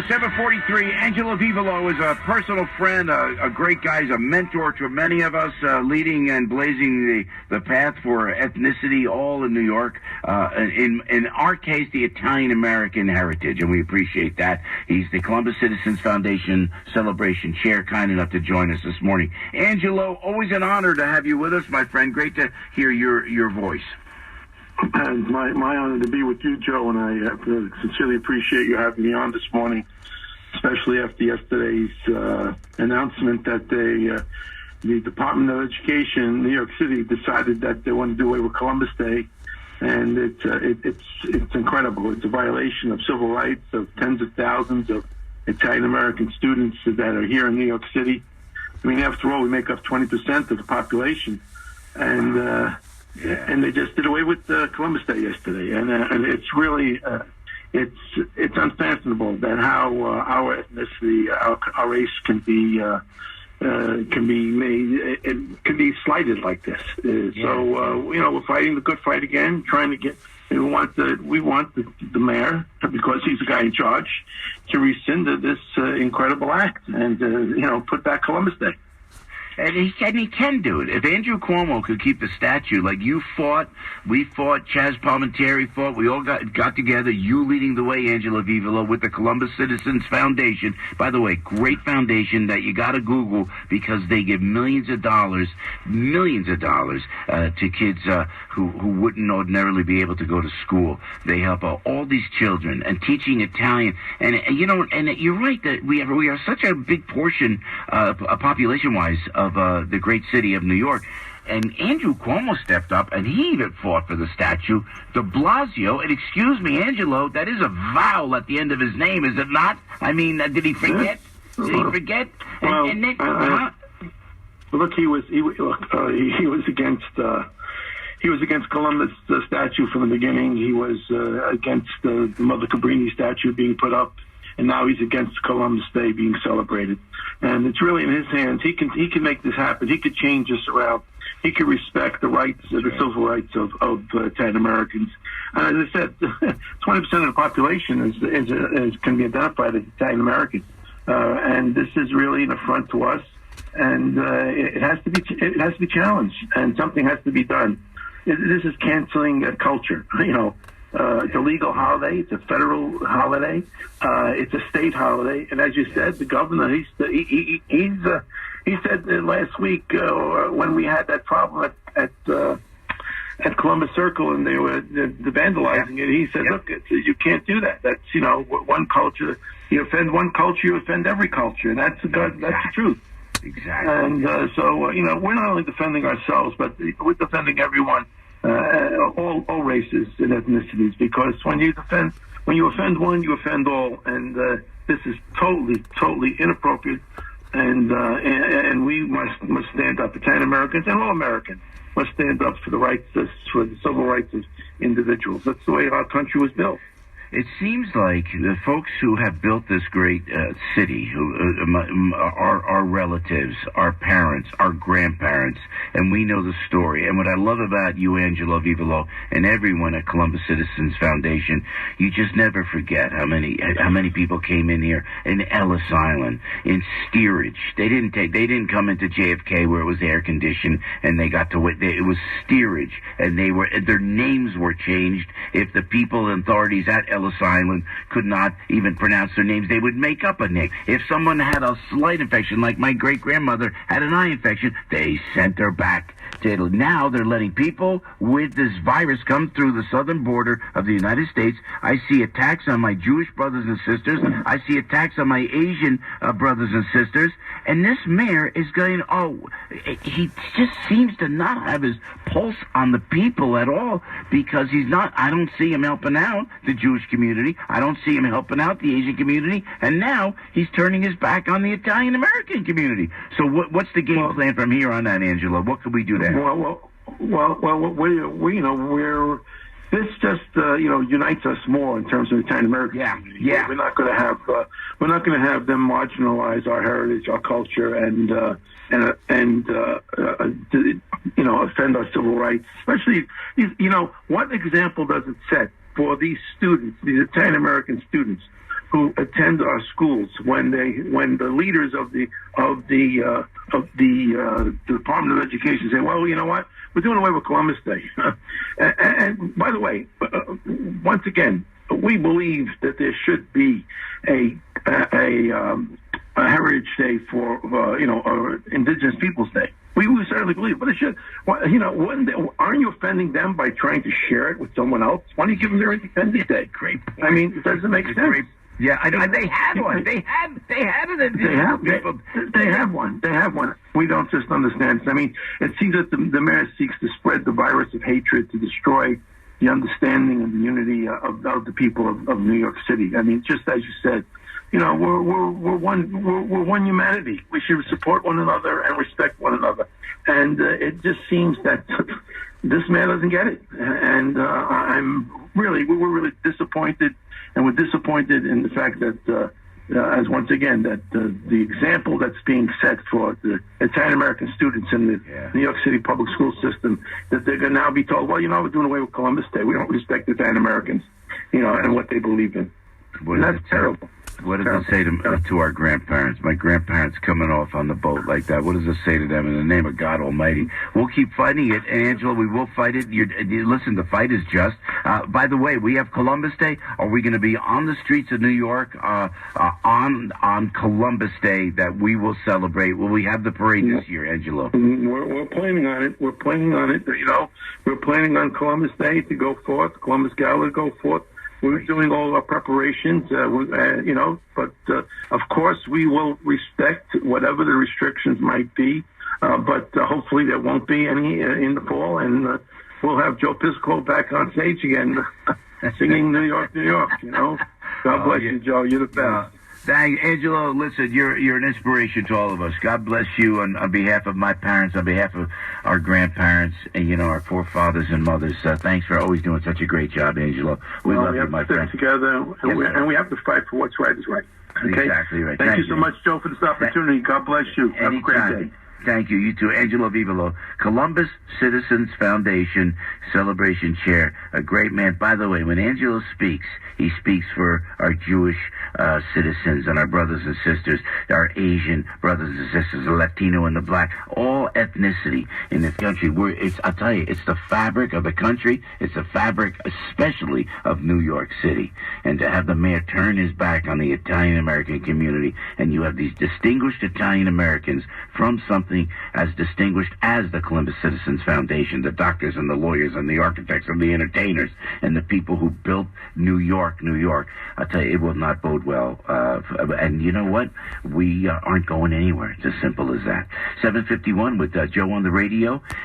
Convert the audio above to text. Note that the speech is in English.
743. Angelo Vivolo is a personal friend, a great guy. He's a mentor to many of us, leading and blazing the path for ethnicity all in New York. In our case, the Italian-American heritage, and we appreciate that. He's the Columbus Citizens Foundation Celebration Chair, kind enough to join us this morning. Angelo, always an honor to have you with us, my friend. Great to hear your voice. And my honor to be with you, Joe, and I sincerely appreciate you having me on this morning, especially after yesterday's announcement that the Department of Education in New York City decided that they want to do away with Columbus Day, and it's incredible. It's a violation of civil rights of tens of thousands of Italian-American students that are here in New York City. I mean, after all, we make up 20% of the population, and they just did away with Columbus Day yesterday, and it's really it's unfathomable that how our ethnicity, our race can be made, it can be slighted like this. So we're fighting the good fight again, trying to get. We want the mayor, because he's the guy in charge, to rescind this incredible act and put back Columbus Day. And he can do it. If Andrew Cuomo could keep the statue, like you fought, we fought, Chaz Palminteri fought, we all got together, you leading the way, Angelo Vivolo, with the Columbus Citizens Foundation. By the way, great foundation that you got to Google, because they give millions of dollars to kids who wouldn't ordinarily be able to go to school. They help out all these children and teaching Italian. And you're right that we are such a big portion, population-wise, of the great city of New York. And Andrew Cuomo stepped up, and he even fought for the statue. De Blasio, and excuse me, Angelo, that is a vowel at the end of his name, is it not? I mean, did he forget? Did he forget? Look, he was against Columbus statue from the beginning. He was against the Mother Cabrini statue being put up, and now he's against Columbus Day being celebrated. And it's really in his hands. He can make this happen. He could change this around. He could respect the rights, the civil rights of Italian Americans. And as I said, 20% of the population can be identified as Italian American, and this is really an affront to us. And it has to be challenged, and something has to be done. This is canceling a culture. It's a legal holiday. It's a federal holiday. It's a state holiday. And as you said, the governor, he said last week when we had that problem at Columbus Circle and they were vandalizing it, he said, look, you can't do that. That's, one culture. You offend one culture, you offend every culture. And that's the truth. Exactly. And so, we're not only defending ourselves, but we're defending everyone. All races and ethnicities, because when you offend one, you offend all, and this is totally inappropriate, and we must stand up. Italian Americans and all Americans must stand up for the rights, for the civil rights of individuals. That's the way our country was built. It seems like the folks who have built this great city, who our relatives, our parents, our grandparents, and we know the story. And what I love about you, Angelo Vivolo, and everyone at Columbus Citizens Foundation, you just never forget how many people came in here in Ellis Island, in Steerage. They didn't come into JFK where it was air conditioned, and they got to it was Steerage, and their names were changed. If the people and authorities at Ellis Island could not even pronounce their names, they would make up a name. If someone had a slight infection, like my great-grandmother had an eye infection, they sent her back to Italy. Now they're letting people with this virus come through the southern border of the United States. I see attacks on my Jewish brothers and sisters. I see attacks on my Asian brothers and sisters. And this mayor is going, he just seems to not have his pulse on the people at all, because I don't see him helping out the Jewish community. I don't see him helping out the Asian community. And now he's turning his back on the Italian American community. So what's the game plan from here on out, Angelo? What can we do there? This just unites us more in terms of the Italian American community. Yeah. We're not going to have them marginalize our heritage, our culture, and offend our civil rights. Especially, what example does it set for these students, these Italian American students, who attend our schools, when the leaders of the Department of Education say, well, you know what, we're doing away with Columbus Day. and by the way, once again, we believe that there should be a Heritage Day for or Indigenous Peoples Day. We certainly believe, but it should. Aren't you offending them by trying to share it with someone else? Why don't you give them their Independence Day? Great. I mean, it doesn't make sense. Great. Yeah, they had one. They had it. They have one. They have one. We don't just understand. I mean, it seems that the mayor seeks to spread the virus of hatred, to destroy the understanding and the unity of the people of New York City. I mean, just as you said, we're one humanity. We should support one another and respect one another. And it just seems that this man doesn't get it. And we're really disappointed, and we're disappointed in the fact that, as once again, that the example that's being set for the Italian American students in the New York City public school system, that they're going to now be told, well, we're doing away with Columbus Day. We don't respect Italian Americans, and what they believe in. And that's terrible. What does it say to our grandparents? My grandparents coming off on the boat like that. What does it say to them in the name of God Almighty? We'll keep fighting it, and Angelo, we will fight it. Listen, the fight is just. By the way, we have Columbus Day. Are we going to be on the streets of New York on Columbus Day that we will celebrate? Will we have the parade this year, Angelo? We're planning on it. We're planning on it. We're planning on Columbus Day to go forth, Columbus Gala to go forth. We're doing all our preparations, but of course we will respect whatever the restrictions might be, but hopefully there won't be any in the fall, and we'll have Joe Piscopo back on stage again singing New York, New York, God bless you, Joe. You're the best. Thank you, Angelo. Listen, you're an inspiration to all of us. God bless you on behalf of my parents, on behalf of our grandparents, and our forefathers and mothers. Thanks for always doing such a great job, Angelo. We love you, my friend. We have to stick together, and we have to fight for what's right is right. Okay? Exactly right. Thank you so much, Joe, for this opportunity. God bless you. Have a great day. Thank you. You too. Angelo Vivolo, Columbus Citizens Foundation Celebration Chair. A great man. By the way, when Angelo speaks, he speaks for our Jewish citizens and our brothers and sisters, our Asian brothers and sisters, the Latino and the Black, all ethnicity in this country. I'll tell you, it's the fabric of the country. It's the fabric, especially of New York City. And to have the mayor turn his back on the Italian-American community, and you have these distinguished Italian-Americans from something as distinguished as the Columbus Citizens Foundation, the doctors and the lawyers and the architects and the entertainers and the people who built New York, New York. I'll tell you, it will not bode well. And you know what? We aren't going anywhere. It's as simple as that. 7:51 with Joe on the radio.